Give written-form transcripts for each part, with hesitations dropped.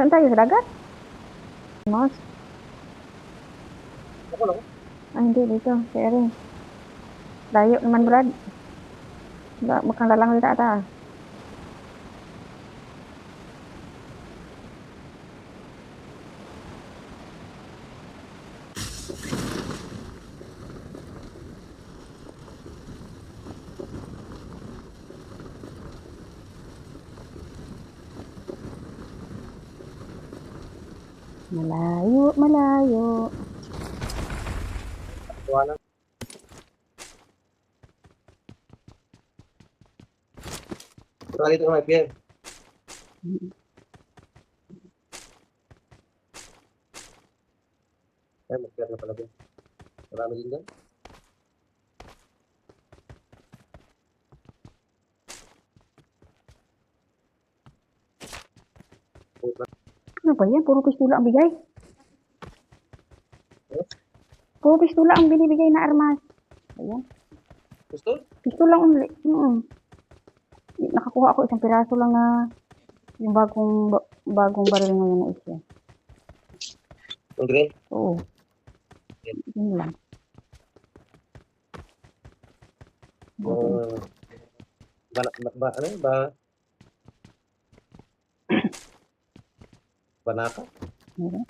Saan tayo? Sa dagat? Mas? Ako lang. Ay, hindi. Dito. Sa ere. Layo naman, Brad. Mukhang lalang dito ata. Malayo, malayo. Tuwa lang. Ito dito ka may pier. Ay, mag-pier na pala din. Marami din dyan. Ano ba yan? Puro pistula ang bigay. Puro pistula ang binibigay na armas. Ayan. Gusto? Pistula lang uli. Nakakuha ako isang piraso lang na yung bagong baril ngayon na isa. Yung green? Oo. Yun lang. Ano? Banata? Ayan.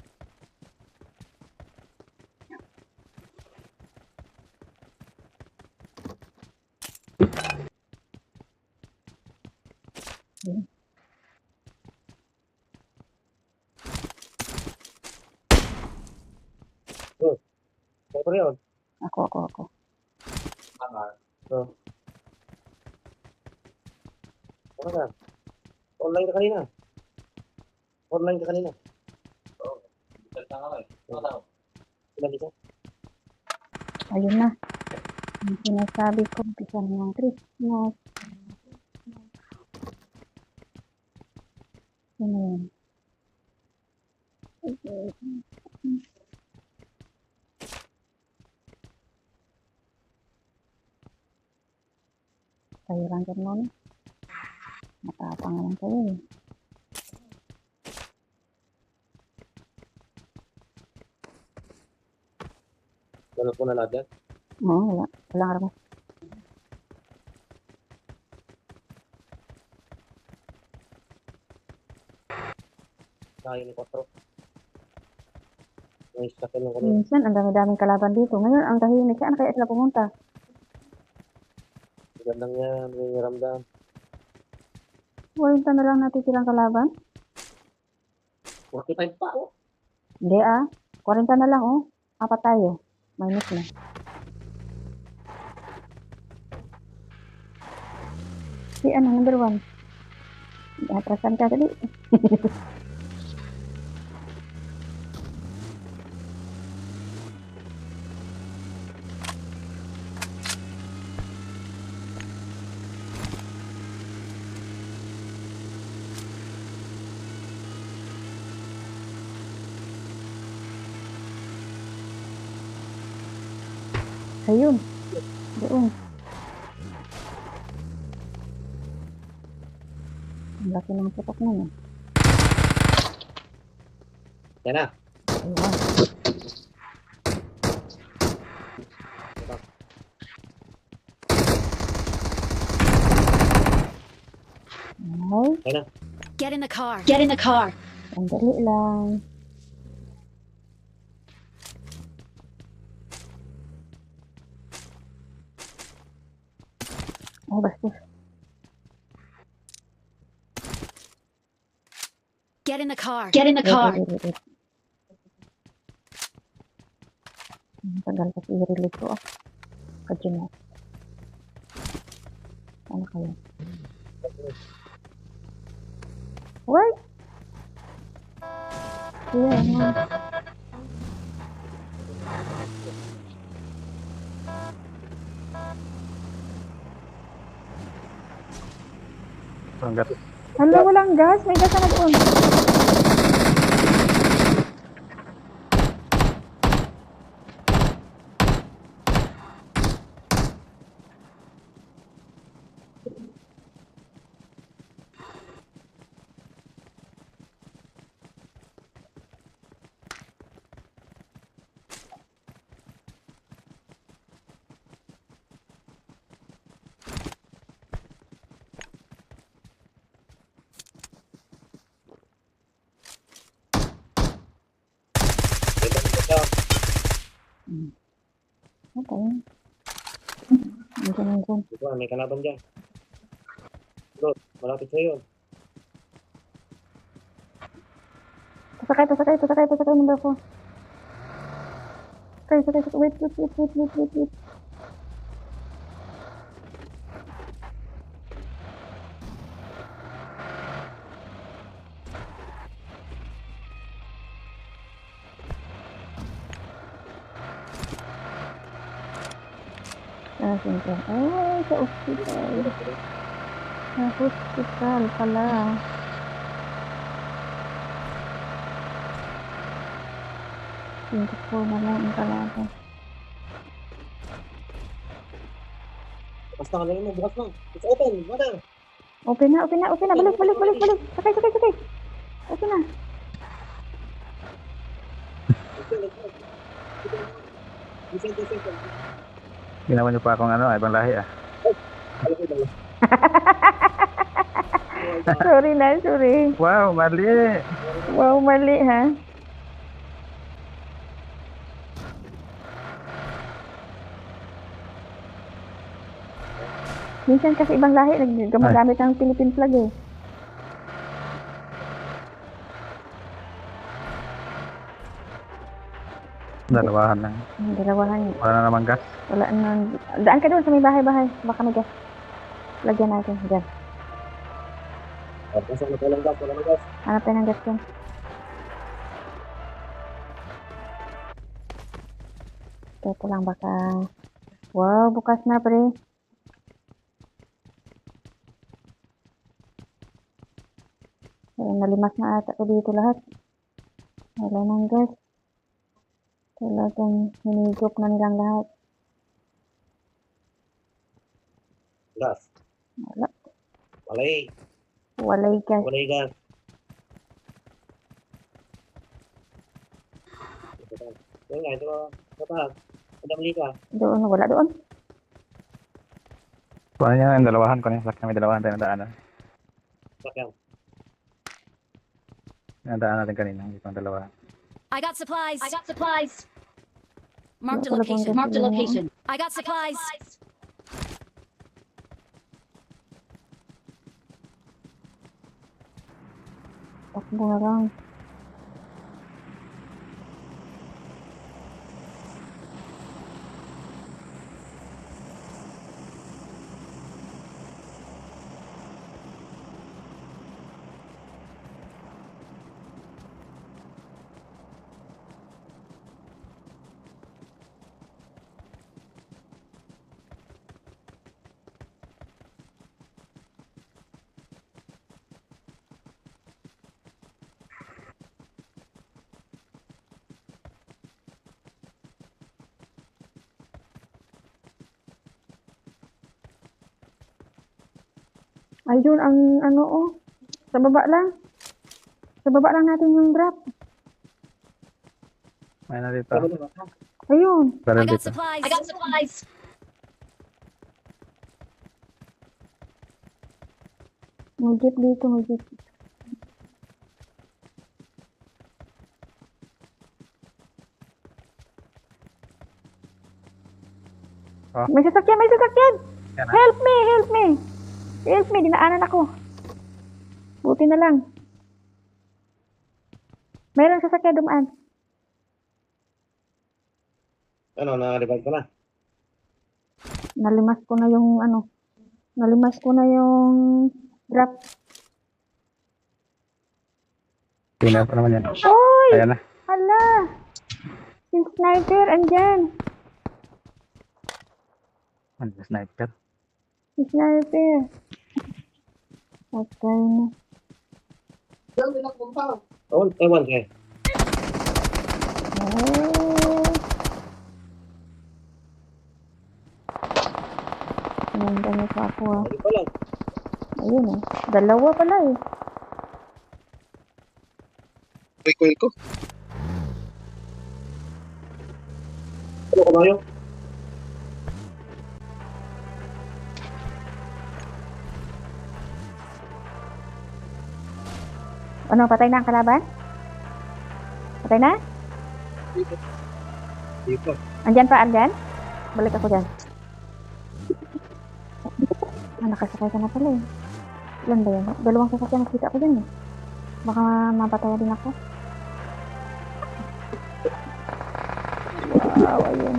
Ayan. Ako rin yun. Ako. Ano ka? Online ka kanina. Oo. Ilan isa? Ayun na. Ang sinasabi ko, umpisa na ng Christmas. Ano yun? Kayo lang dyan nun. Matapang lang kayo eh. Ganun po na lahat yan. Oo, wala. Walang armas. Kaya ni 4. May stop lang kanina. Minsan, ang dami-daming kalaban dito. Ngayon, ang tahimik. Saan kaya sila pumunta? Magandang yan. May ramdam. 40 na lang natitirang kalaban? 45 pa oh. Hindi 40 na lang oh. Apat tayo. Minus na. Si number 1. Atrasan ka tadi. Ayun. Doon. Ang laki ng putok na yun. Yan na. Ayun. Ay, Yan na. Get in the car. sandali lang. Oh, bastos. Get in the car. Wait. Ang tagal kasi i-release ko. Kajin na. Ano kayo? Wait! Kuya, ano? Hala, walang gas. May gas na doon. Patay. Nandiyan. Ito, may kalaban dyan. Lord, malapit sa'yo. Pasakay number 4. Sakay. Wait. Siyempre. Ay, sa hospital. Sa hospital pala. Hindi po na lang ang kalaban. Bukas na kanina mo, bukas na. It's open, mother. Open na. Balik. Sakay. Open na. Listen. Ginawa niyo pa akong ibang lahi ah. Sorry. Wow, mali. Wow, mali ha. Minsan kasi ibang lahi gumagamit ng Philippine flag eh. Dalawahan lang. Dalawahan. Wala na namang gas. Wala na. Daan ka doon sa may bahay. Baka may gas. Lagyan natin. Diyan. Pasok na tayo ng gas, wala na gas. Hanap tayo ng gas dyan. Ito lang baka. Wow, bukas na pre. Nalimas na ata ko dito lahat. Wala nang gas. Talagang hinigop na nilang lahat. Gas. Wala. Walay gas. gas. Ito taas. Madamli ka. Doon, wala doon. Kuha niya yung dalawahan ko niya. Sakya may dalawahan tayo na daanan. Sakyan. Nadaan natin kanina. Hindi pang dalawahan. I got supplies. Marked a Wala location. pang gas. I got supplies. Takbo na lang. Ayun ang sa baba lang. Sa baba lang natin yung drop. May na dito. Ayun. Pero I got dito. supplies. May jeep dito, may jeep. Oh. May sasakyan! Yan na. Help me! Dinaanan ako. Buti na lang. Mayroong sasakyan dumaan. Na-revive ka na? Nalimas ko na yung drop. Tingnan pa naman yan. Oy! Ayan na. Hala! Yung sniper, andyan. Ano, sniper. Yung sniper. Okay na. Ewan ka eh. Oh. Nandiyan pa ako ah. Lagi pa lang. Ayun eh. Dalawa pala eh. Recoil ko. Ano kabayo? Ano, patay na ang kalaban? Patay na? Dito. Andyan pa, andyan? Balik ako dyan. Ah, nakasakay ka na pala eh. Ilan ba yan? Dalawang sasakyan nakita ko dyan eh. Baka mapataya din ako. Wow, ayun.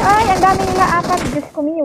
Ay, ang dami nila apat. Diyos ko, Mio.